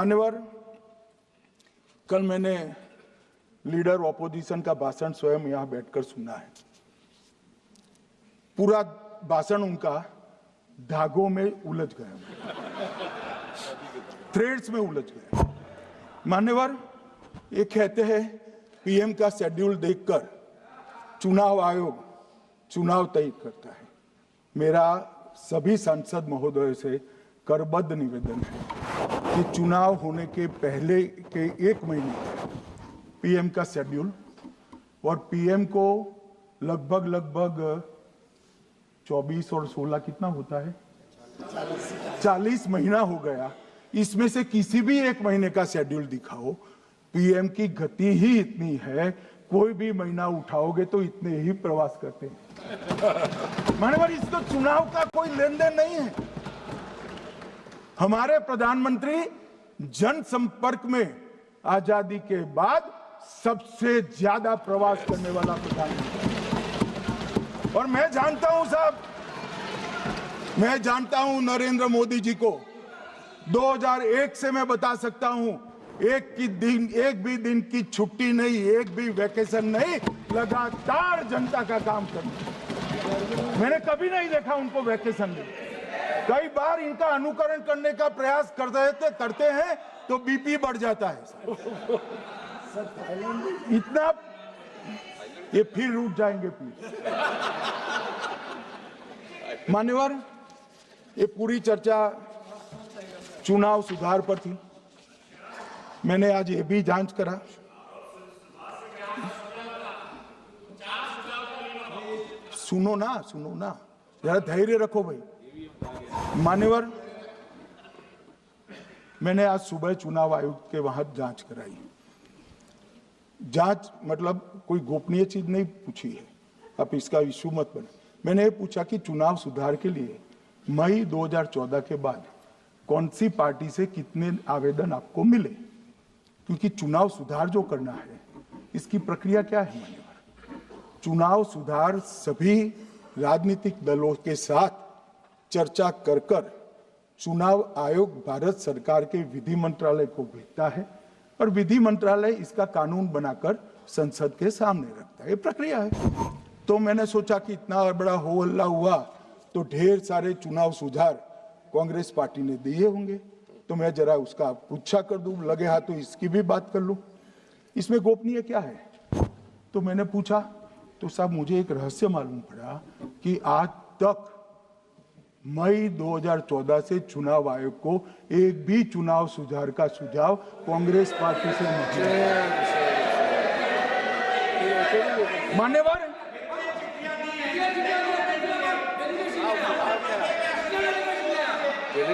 मान्यवर, कल मैंने लीडर ऑपोजिशन का भाषण स्वयं यहां बैठकर सुना है। पूरा भाषण उनका धागों में उलझ गया, थ्रेड्स में उलझ गया। मान्यवर, ये कहते हैं पीएम का शेड्यूल देखकर चुनाव आयोग चुनाव तय करता है। मेरा सभी सांसद महोदय से करबद्ध निवेदन है कि चुनाव होने के पहले के 1 महीने पीएम का शेड्यूल, और पीएम को लगभग 24 और 16 कितना होता है, 40 महीना हो गया। इसमें से किसी भी 1 महीने का शेड्यूल दिखाओ। पीएम की गति ही इतनी है, कोई भी महीना उठाओगे तो इतने ही प्रवास करते हैं। मानवर, इसको चुनाव का कोई लेन देन नहीं है। हमारे प्रधानमंत्री जनसंपर्क में आजादी के बाद सबसे ज्यादा प्रवास करने वाला प्रधानमंत्री, और मैं जानता हूं साहब, मैं जानता हूं नरेंद्र मोदी जी को 2001 से मैं बता सकता हूं, एक भी दिन की छुट्टी नहीं, एक भी वैकेशन नहीं, लगातार जनता का काम करना। मैंने कभी नहीं देखा उनको वैकेशन में। कई बार इनका अनुकरण करने का प्रयास करते हैं तो बीपी बढ़ जाता है। इतना ये फिर रुक जाएंगे प्लीज। मान्यवर, ये पूरी चर्चा चुनाव सुधार पर थी। मैंने आज ये भी जांच करा। सुनो ना, जरा धैर्य रखो भाई। मान्यवर, मैंने आज सुबह चुनाव आयोग के वहां जांच कराई। जांच मतलब कोई गोपनीय चीज नहीं पूछी है, आप इसका इशू मत बने। मैंने ये पूछा कि चुनाव सुधार के लिए मई 2014 के बाद कौन सी पार्टी से कितने आवेदन आपको मिले, क्योंकि चुनाव सुधार जो करना है इसकी प्रक्रिया क्या है। मान्यवर, चुनाव सुधार सभी राजनीतिक दलों के साथ चर्चा कर चुनाव आयोग भारत सरकार के विधि मंत्रालय को भेजता है, और विधि मंत्रालय इसका कानून बनाकर संसद के सामने रखता है। ये प्रक्रिया है। तो मैंने सोचा कि इतना बड़ा हो हल्ला हुआ तो ढेर सारे चुनाव सुधार कांग्रेस पार्टी ने दिए होंगे, तो मैं जरा उसका पूछा कर दूं, लगे हाथ तो इसकी भी बात कर लूं। इसमें गोपनीय क्या है? तो मैंने पूछा तो साहब मुझे एक रहस्य मालूम पड़ा कि आज तक मई 2014 से चुनाव आयोग को एक भी चुनाव सुधार का सुझाव कांग्रेस पार्टी से नहीं मिला। मान्यवर,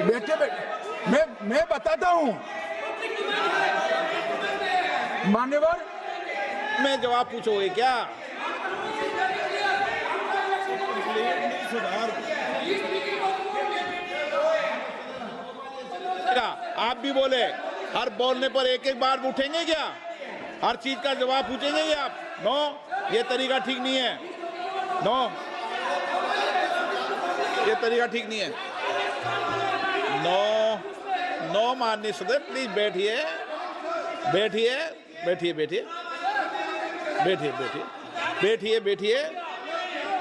बैठे मैं बताता हूं। मान्यवर, मैं जवाब पूछोगे क्या? आप भी बोले, हर बोलने पर एक एक बार उठेंगे क्या? हर चीज का जवाब पूछेंगे क्या आप? नो, ये तरीका ठीक नहीं है। नो, ये तरीका ठीक नहीं है। नो माननीय सदस्य, प्लीज बैठिए बैठिए बैठिए बैठिए बैठिए बैठिए बैठिए बैठिए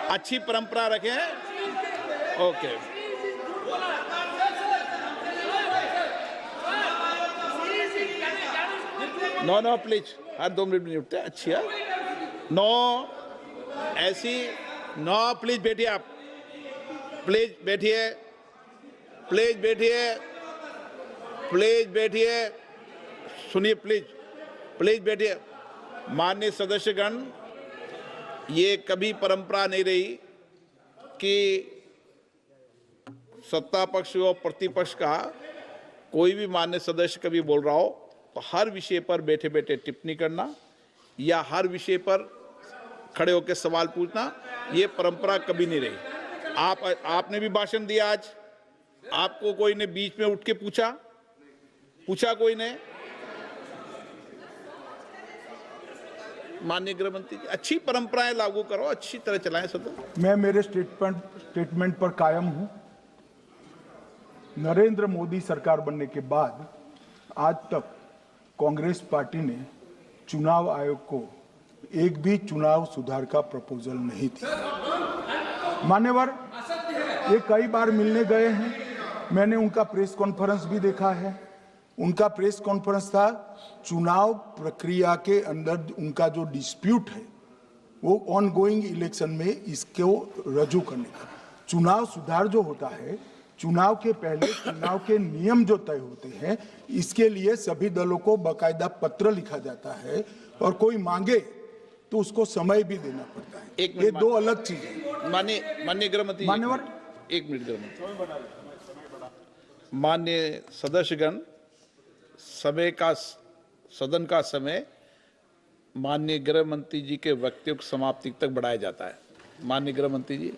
अच्छी परंपरा रखें। ओके, नो प्लीज, हर 2 मिनट नहीं उठते। अच्छी है। नो, ऐसी नो, प्लीज बैठिए आप, प्लीज बैठिए, प्लीज बैठिए, प्लीज बैठिए, सुनिए, प्लीज बैठिए। माननीय सदस्यगण, ये कभी परंपरा नहीं रही कि सत्ता पक्ष और प्रतिपक्ष का कोई भी माननीय सदस्य कभी बोल रहा हो तो हर विषय पर बैठे बैठे टिप्पणी करना या हर विषय पर खड़े होकर सवाल पूछना, ये परंपरा कभी नहीं रही। आपने भी भाषण दिया आज, आपको कोई ने बीच में उठ के पूछा कोई ने? माननीय गृह मंत्री जी, अच्छी परंपराएं लागू करो, अच्छी तरह चलाएं सदन। मैं मेरे स्टेटमेंट पर कायम हूं। नरेंद्र मोदी सरकार बनने के बाद आज तक कांग्रेस पार्टी ने चुनाव आयोग को एक भी चुनाव सुधार का प्रपोजल नहीं दिया। मान्यवर, ये कई बार मिलने गए हैं, मैंने उनका प्रेस कॉन्फ्रेंस भी देखा है। उनका प्रेस कॉन्फ्रेंस था चुनाव प्रक्रिया के अंदर उनका जो डिस्प्यूट है वो ऑन गोइंग इलेक्शन में इसको रजू करने का। चुनाव सुधार जो होता है, चुनाव के पहले चुनाव के नियम जो तय होते हैं, इसके लिए सभी दलों को बाकायदा पत्र लिखा जाता है और कोई मांगे तो उसको समय भी देना पड़ता है। ये दो अलग चीजें। माननीय गृह मंत्री, मान्यवर, एक मिनट गृह मंत्री। माननीय सदस्यगण, सदन का समय माननीय गृह मंत्री जी के वक्तव्य की समाप्ति तक बढ़ाया जाता है। माननीय गृह मंत्री जी।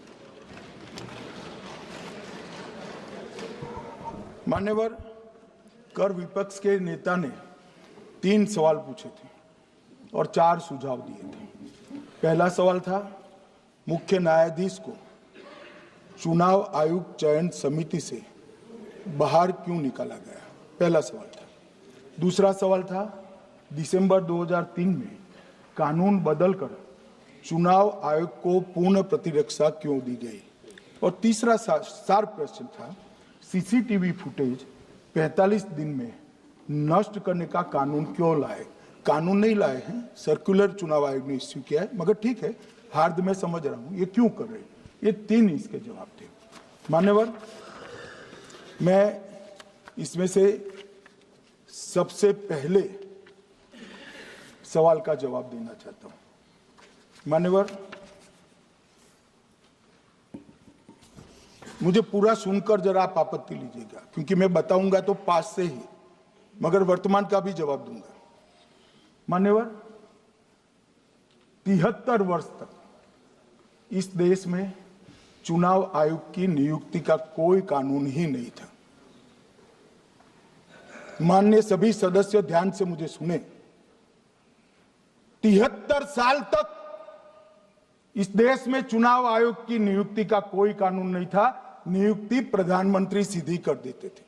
मान्यवर, कर विपक्ष के नेता ने 3 सवाल पूछे थे और 4 सुझाव दिए थे। पहला सवाल था मुख्य न्यायाधीश को चुनाव आयोग चयन समिति से बाहर क्यों निकाला गया, पहला सवाल था। दूसरा सवाल था दिसंबर 2003 में कानून बदलकर चुनाव आयोग को पूर्ण प्रतिरक्षा क्यों दी गई। और तीसरा शार्प क्वेश्चन था सीसीटीवी फुटेज 45 दिन में नष्ट करने का कानून क्यों लाए। कानून नहीं लाए हैं, सर्कुलर चुनाव आयोग ने इश्यू किया है, मगर ठीक है, हार्द में समझ रहा हूं, ये क्यों कर रहे हैं। ये 3 इसके जवाब थे। मान्यवर, मैं इसमें से सबसे पहले सवाल का जवाब देना चाहता हूं। मान्यवर, मुझे पूरा सुनकर जरा आप आपत्ति लीजिएगा, क्योंकि मैं बताऊंगा तो पास से ही, मगर वर्तमान का भी जवाब दूंगा। मान्यवर, 73 वर्ष तक इस देश में चुनाव आयोग की नियुक्ति का कोई कानून ही नहीं था। माननीय सभी सदस्य ध्यान से मुझे सुने, 73 साल तक इस देश में चुनाव आयोग की नियुक्ति का कोई कानून नहीं था। नियुक्ति प्रधानमंत्री सीधी कर देते थे।